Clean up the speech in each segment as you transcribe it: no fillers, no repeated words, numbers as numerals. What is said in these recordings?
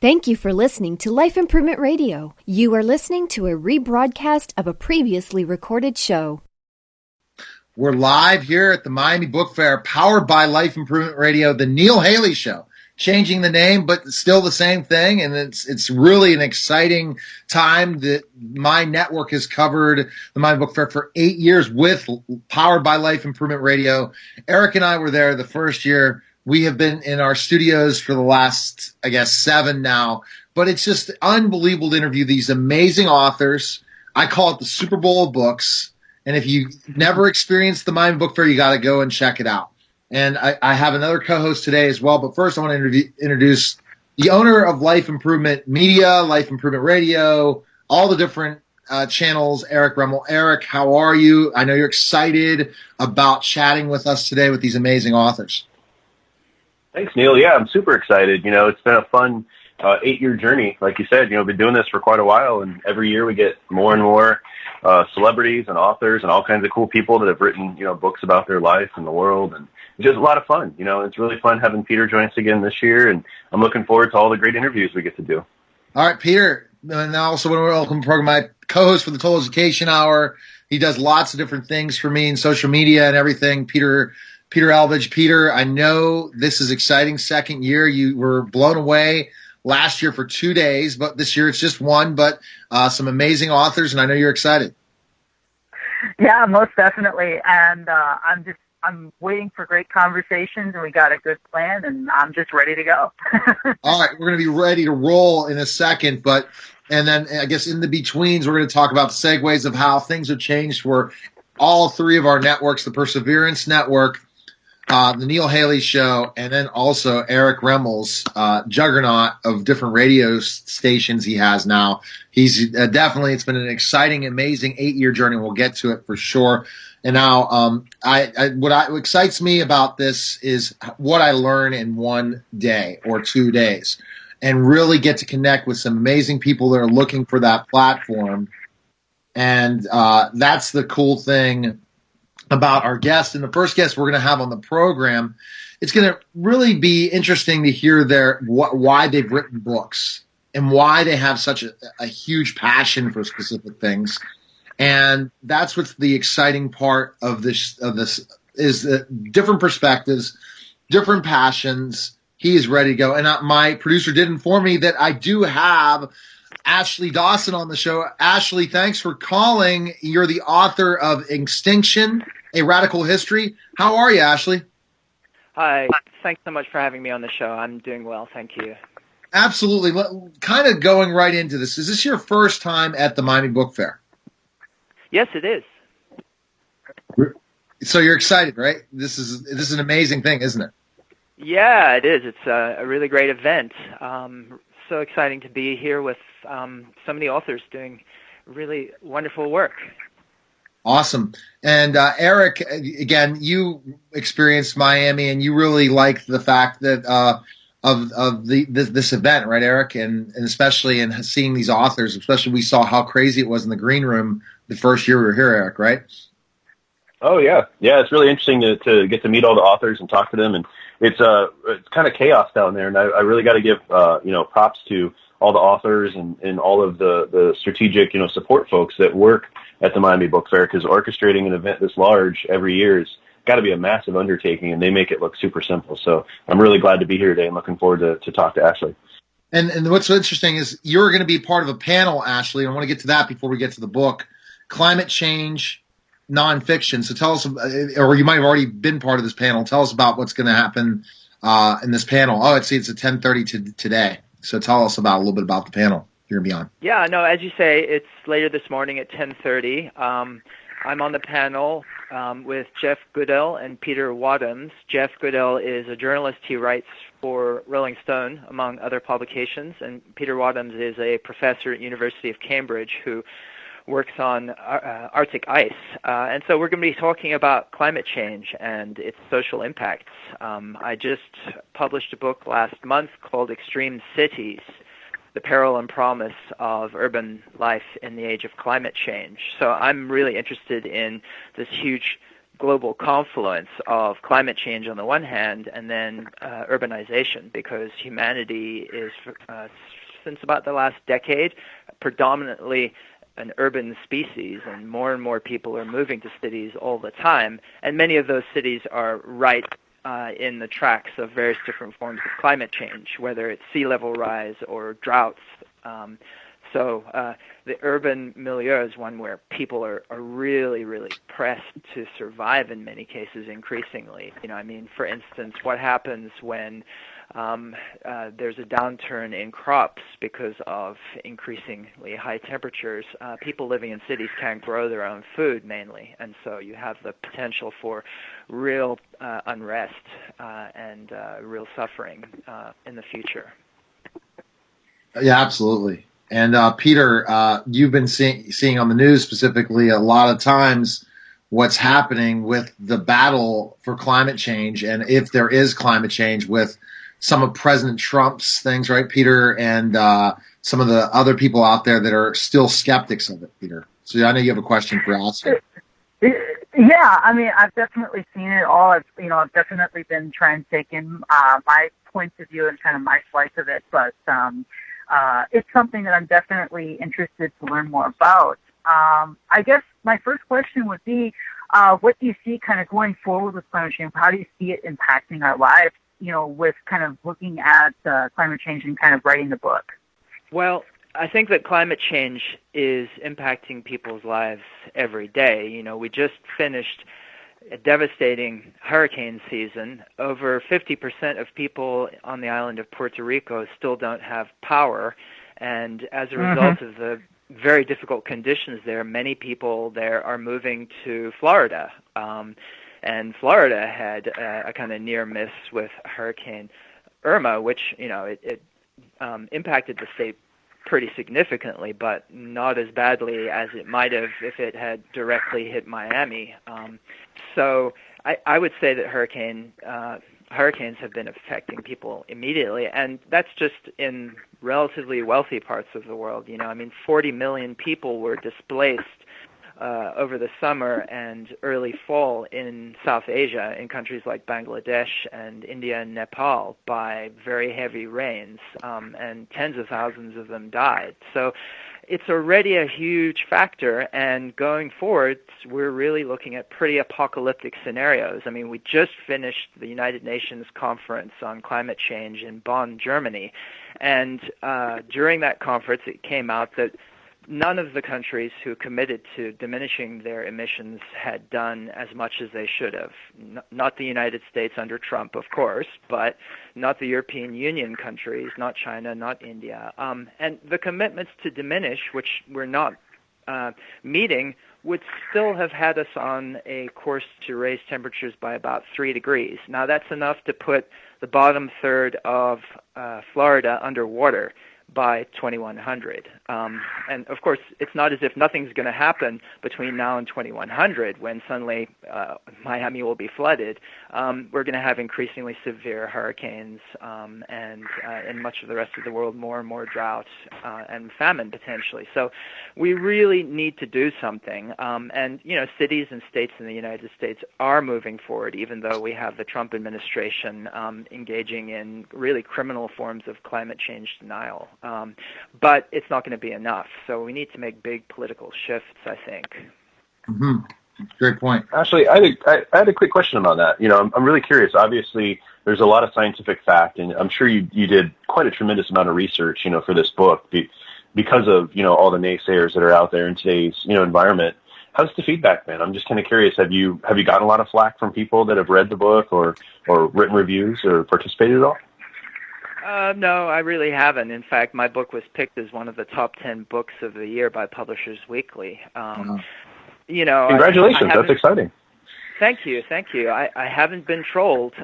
Thank you for listening to Life Improvement Radio. You are listening to a rebroadcast of a previously recorded show. We're live here at the Miami Book Fair, powered by Life Improvement Radio, the Neil Haley Show. Changing the name, but still the same thing, and it's really an exciting time that my network has covered the Miami Book Fair for 8 years with powered by Life Improvement Radio. Eric and I were there the first year. We have been in our studios for the last, 7 now, but it's just unbelievable to interview these amazing authors. I call it the Super Bowl of books, and if you never experienced the Miami Book Fair, you got to go and check it out. And I have another co-host today as well, but first I want to introduce the owner of Life Improvement Media, Life Improvement Radio, all the different channels, Eric Remmel. Eric, how are you? I know you're excited about chatting with us today with these amazing authors. Thanks, Neil. Yeah, I'm super excited. It's been a fun 8-year journey. Like you said, been doing this for quite a while, and every year we get more and more celebrities and authors and all kinds of cool people that have written, books about their life and the world, and it's just a lot of fun. It's really fun having Peter join us again this year, and I'm looking forward to all the great interviews we get to do. All right, Peter, and I also want to welcome the program my co-host for the Total Education Hour. He does lots of different things for me in social media and everything. Peter Routledge. Peter, I know this is exciting second year. You were blown away last year for 2 days, but this year it's just one, but some amazing authors, and I know you're excited. Yeah, most definitely. And I'm waiting for great conversations, and we got a good plan, and I'm just ready to go. All right, we're going to be ready to roll in a second, and then I guess in the betweens, we're going to talk about the segues of how things have changed for all three of our networks, the Perseverance Network, the Neil Haley Show, and then also Eric Remmel's juggernaut of different radio stations he has now. He's definitely, it's been an exciting, amazing 8-year journey. We'll get to it for sure. And now, what excites me about this is what I learn in 1 day or 2 days, and really get to connect with some amazing people that are looking for that platform. And that's the cool thing about our guest. And the first guest we're going to have on the program, it's going to really be interesting to hear why they've written books and why they have such a huge passion for specific things. And that's what's the exciting part of this is different perspectives, different passions. He is ready to go. And my producer did inform me that I do have Ashley Dawson on the show. Ashley, thanks for calling. You're the author of Extinction, A Radical History. How are you, Ashley? Hi. Thanks so much for having me on the show. I'm doing well, thank you. Absolutely. Kind of going right into this. Is this your first time at the Miami Book Fair? Yes, it is. So you're excited, right? This is an amazing thing, isn't it? Yeah, it is. It's a really great event. So exciting to be here with so many authors doing really wonderful work. Awesome. And Eric, again, you experienced Miami, and you really liked the fact that of this event, right, Eric? And especially in seeing these authors, especially we saw how crazy it was in the green room the first year we were here, Eric, right? Oh, yeah. Yeah, it's really interesting to get to meet all the authors and talk to them. And it's kind of chaos down there. And I really got to give, props to all the authors and all of the strategic, support folks that work at the Miami Book Fair, because orchestrating an event this large every year has got to be a massive undertaking, and they make it look super simple. So I'm really glad to be here today and looking forward to talk to Ashley. And what's so interesting is you're going to be part of a panel, Ashley. I want to get to that before we get to the book. Climate change, nonfiction. So tell us, or you might have already been part of this panel. Tell us about what's going to happen in this panel. Oh, it's at 10:30 today. So tell us a little bit about the panel you're going to be on. Yeah, no, as you say, it's later this morning at 10:30. I'm on the panel with Jeff Goodell and Peter Wadhams. Jeff Goodell is a journalist. He writes for Rolling Stone, among other publications, and Peter Wadhams is a professor at University of Cambridge who works on Arctic ice. And so we're going to be talking about climate change and its social impacts. I just published a book last month called Extreme Cities, The Peril and Promise of Urban Life in the Age of Climate Change. So I'm really interested in this huge global confluence of climate change on the one hand and then urbanization, because humanity is, since about the last decade, predominantly an urban species, and more people are moving to cities all the time, and many of those cities are right in the tracks of various different forms of climate change, whether it's sea level rise or droughts. So the urban milieu is one where people are really, really pressed to survive in many cases increasingly. For instance, what happens when there's a downturn in crops because of increasingly high temperatures? People living in cities can't grow their own food mainly, and so you have the potential for real unrest and real suffering in the future. Yeah, absolutely. And Peter, you've been seeing on the news specifically a lot of times what's happening with the battle for climate change, and if there is climate change, with some of President Trump's things, right, Peter, and some of the other people out there that are still skeptics of it, Peter. So I know you have a question for us. Yeah, I've definitely seen it all. I've definitely been trying to take in my points of view and kind of my slice of it, but it's something that I'm definitely interested to learn more about. I guess my first question would be, what do you see kind of going forward with climate change? How do you see it impacting our lives, with kind of looking at climate change and kind of writing the book? Well, I think that climate change is impacting people's lives every day. We just finished a devastating hurricane season. Over 50% of people on the island of Puerto Rico still don't have power, and as a result of the very difficult conditions there, many people there are moving to Florida. And Florida had a kind of near miss with Hurricane Irma, which it impacted the state pretty significantly, but not as badly as it might have if it had directly hit Miami. So I would say that hurricanes have been affecting people immediately, and that's just in relatively wealthy parts of the world. 40 million people were displaced over the summer and early fall in South Asia, in countries like Bangladesh and India and Nepal, by very heavy rains, and tens of thousands of them died. So it's already a huge factor, and going forward, we're really looking at pretty apocalyptic scenarios. We just finished the United Nations Conference on Climate Change in Bonn, Germany, and during that conference it came out that none of the countries who committed to diminishing their emissions had done as much as they should have. Not the United States under Trump, of course, but not the European Union countries, not China, not India. And the commitments to diminish, which we're not meeting, would still have had us on a course to raise temperatures by about 3 degrees. Now, that's enough to put the bottom third of Florida underwater by 2100. And of course, it's not as if nothing's going to happen between now and 2100 when suddenly Miami will be flooded. We're going to have increasingly severe hurricanes and in much of the rest of the world more and more drought and famine potentially. So we really need to do something. And cities and states in the United States are moving forward, even though we have the Trump administration engaging in really criminal forms of climate change denial. But it's not going to be enough. So we need to make big political shifts, I think. Mm-hmm. Great point. Actually, I had a quick question about that. I'm really curious. Obviously, there's a lot of scientific fact, and I'm sure you did quite a tremendous amount of research, for this book because of, all the naysayers that are out there in today's, environment. How's the feedback been? I'm just kind of curious. Have you gotten a lot of flack from people that have read the book or written reviews or participated at all? No, I really haven't. In fact, my book was picked as one of the top 10 books of the year by Publishers Weekly. Congratulations. That's exciting. Thank you. I haven't been trolled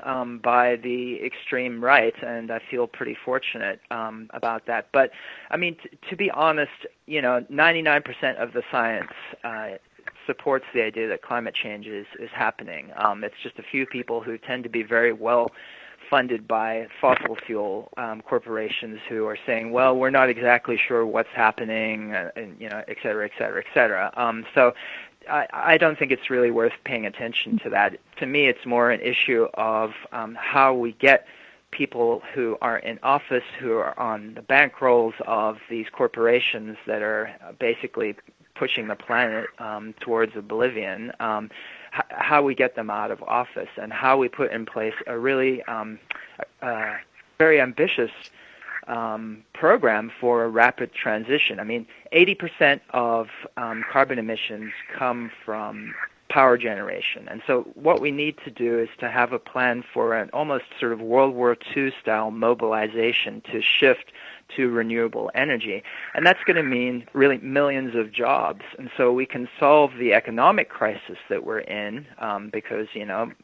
by the extreme right, and I feel pretty fortunate about that. But, to be honest, 99% of the science supports the idea that climate change is happening. It's just a few people who tend to be very well funded by fossil fuel corporations who are saying, well, we're not exactly sure what's happening, and et cetera, et cetera, et cetera. So I don't think it's really worth paying attention to that. To me, it's more an issue of how we get people who are in office, who are on the bankrolls of these corporations that are basically pushing the planet towards oblivion, how we get them out of office, and how we put in place a really very ambitious program for a rapid transition. I mean, 80% of carbon emissions come from power generation. And so what we need to do is to have a plan for an almost sort of World War II style mobilization to shift to renewable energy. And that's going to mean really millions of jobs. And so we can solve the economic crisis that we're in because,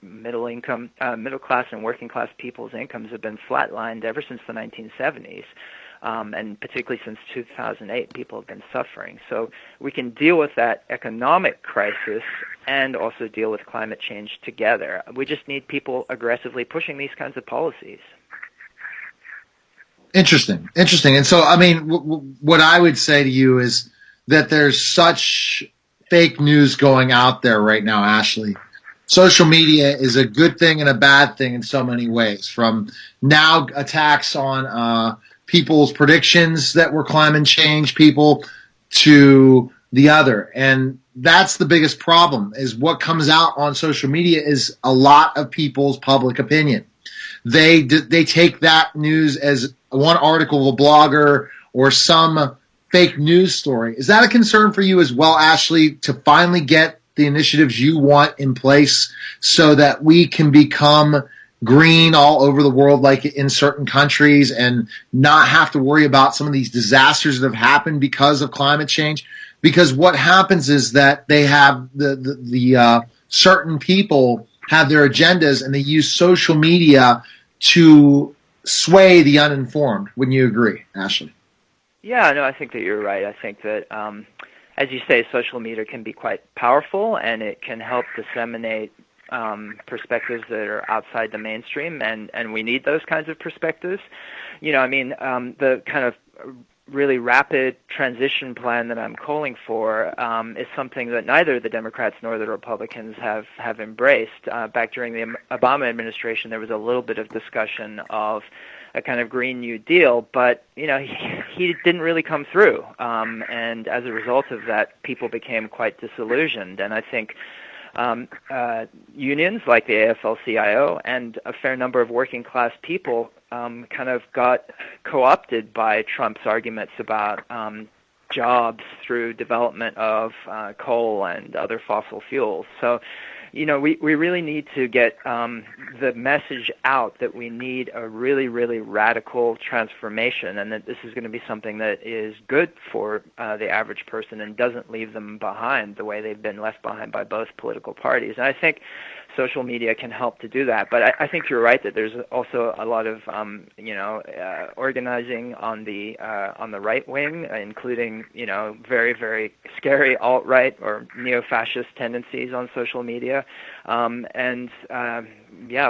middle class and working class people's incomes have been flatlined ever since the 1970s. And particularly since 2008, people have been suffering. So we can deal with that economic crisis and also deal with climate change together. We just need people aggressively pushing these kinds of policies. Interesting. And so, I mean, what I would say to you is that there's such fake news going out there right now, Ashley. Social media is a good thing and a bad thing in so many ways, from now attacks on people's predictions that were climate change people to the other. And that's the biggest problem, is what comes out on social media is a lot of people's public opinion. They take that news as one article of a blogger or some fake news story. Is that a concern for you as well, Ashley, to finally get the initiatives you want in place so that we can become green all over the world like in certain countries and not have to worry about some of these disasters that have happened because of climate change? Because what happens is that they have the certain people have their agendas and they use social media to sway the uninformed. Wouldn't you agree, Ashley? Yeah, no, I think that you're right. I think that, as you say, social media can be quite powerful, and it can help disseminate perspectives that are outside the mainstream, and we need those kinds of perspectives. The kind of really rapid transition plan that I'm calling for is something that neither the Democrats nor the Republicans have embraced. Back during the Obama administration, there was a little bit of discussion of a kind of Green New Deal, but he didn't really come through. And as a result of that, people became quite disillusioned. And I think unions like the AFL-CIO and a fair number of working class people kind of got co-opted by Trump's arguments about jobs through development of coal and other fossil fuels. So, we really need to get the message out that we need a really, really radical transformation, and that this is going to be something that is good for the average person and doesn't leave them behind the way they've been left behind by both political parties. And I think social media can help to do that. But I think you're right that there's also a lot of organizing on the right wing, including very, very scary alt-right or neo-fascist tendencies on social media.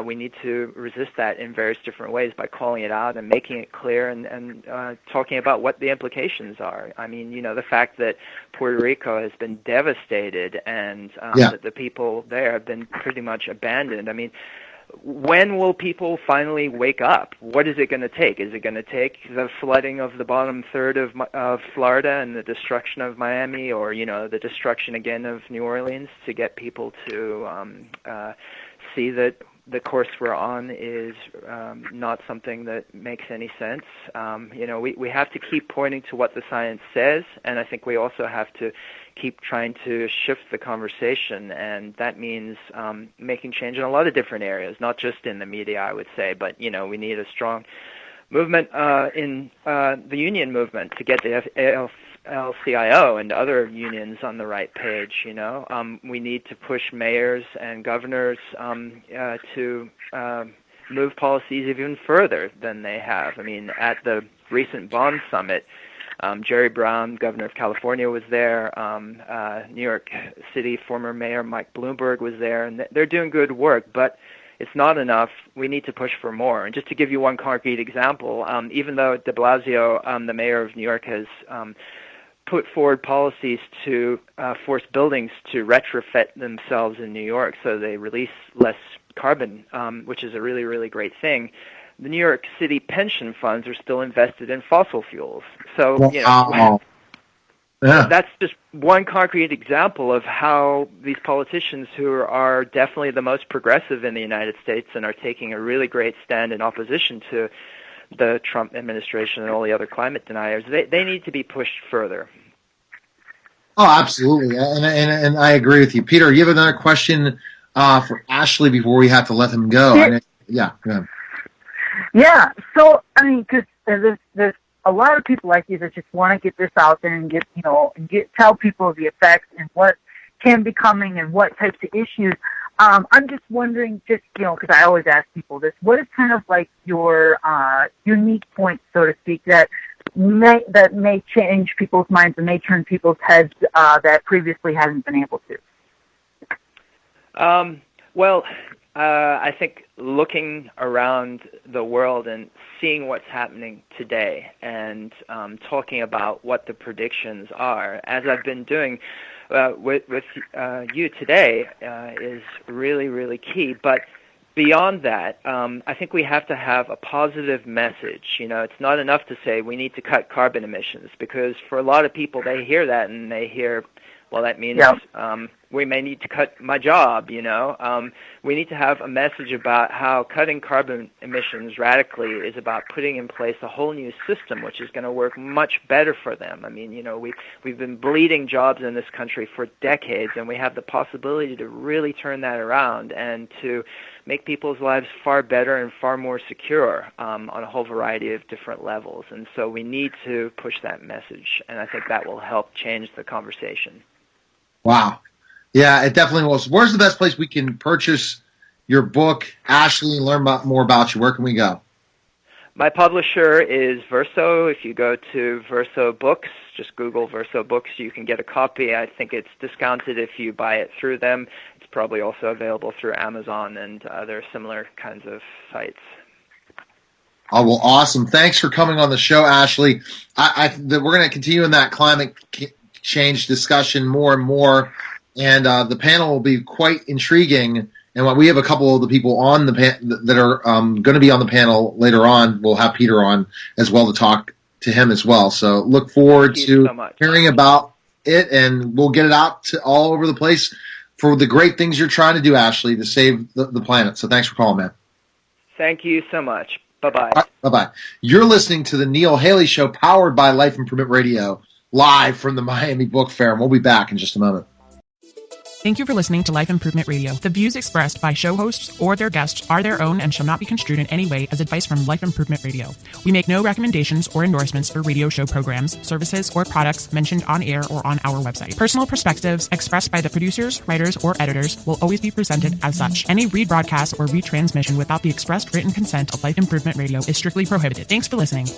We need to resist that in various different ways by calling it out and making it clear and talking about what the implications are. I mean, the fact that Puerto Rico has been devastated and that the people there have been pretty much abandoned. I mean, when will people finally wake up? What is it going to take? Is it going to take the flooding of the bottom third of Florida and the destruction of Miami, or the destruction again of New Orleans, to get people to see that the course we're on is not something that makes any sense? We have to keep pointing to what the science says, and I think we also have to keep trying to shift the conversation, and that means making change in a lot of different areas, not just in the media, I would say, but we need a strong movement in the union movement to get the AFL-CIO and other unions on the right page. We need to push mayors and governors to move policies even further than they have. I mean, at the recent Bonn summit, Jerry Brown, governor of California, was there. New York City former mayor Mike Bloomberg was there, and they're doing good work, but it's not enough. We need to push for more. And just to give you one concrete example, even though de Blasio, the mayor of New York, has put forward policies to force buildings to retrofit themselves in New York so they release less carbon, which is a really, really great thing. The New York City pension funds are still invested in fossil fuels. So, that's just one concrete example of how these politicians who are definitely the most progressive in the United States and are taking a really great stand in opposition to the Trump administration and all the other climate deniers, they need to be pushed further. Oh, absolutely. And I agree with you. Peter, you have another question for Ashley before we have to let him go? Go ahead. Yeah, so, I mean, because there's a lot of people like you that just want to get this out there and tell people the effects and what can be coming and what types of issues. I'm just wondering, because I always ask people this, what is kind of like your unique point, so to speak, that may change people's minds and may turn people's heads that previously hasn't been able to? I think looking around the world and seeing what's happening today and talking about what the predictions are, as I've been doing with you today, is really, really key. But beyond that, I think we have to have a positive message. It's not enough to say we need to cut carbon emissions, because for a lot of people, they hear that and they hear, well, that means we may need to cut my job, We need to have a message about how cutting carbon emissions radically is about putting in place a whole new system which is going to work much better for them. I mean, we've been bleeding jobs in this country for decades, and we have the possibility to really turn that around and to make people's lives far better and far more secure on a whole variety of different levels. And so we need to push that message, and I think that will help change the conversation. Wow. Yeah, it definitely will. So where's the best place we can purchase your book, Ashley, and learn more about you? Where can we go? My publisher is Verso. If you go to Verso Books, just Google Verso Books, you can get a copy. I think it's discounted if you buy it through them. It's probably also available through Amazon and other similar kinds of sites. Oh, well, awesome. Thanks for coming on the show, Ashley. We're going to continue in that climate change discussion more and more. And the panel will be quite intriguing. And we have a couple of the people on the that are going to be on the panel later on. We'll have Peter on as well to talk to him as well. So look forward to hearing about it, and we'll get it out to all over the place for the great things you're trying to do, Ashley, to save the planet. So thanks for calling, man. Thank you so much. Bye-bye. Right, bye-bye. You're listening to the Neil Haley Show, powered by Life Improvement Radio, live from the Miami Book Fair. And we'll be back in just a moment. Thank you for listening to Life Improvement Radio. The views expressed by show hosts or their guests are their own and shall not be construed in any way as advice from Life Improvement Radio. We make no recommendations or endorsements for radio show programs, services, or products mentioned on air or on our website. Personal perspectives expressed by the producers, writers, or editors will always be presented as such. Any rebroadcast or retransmission without the expressed written consent of Life Improvement Radio is strictly prohibited. Thanks for listening.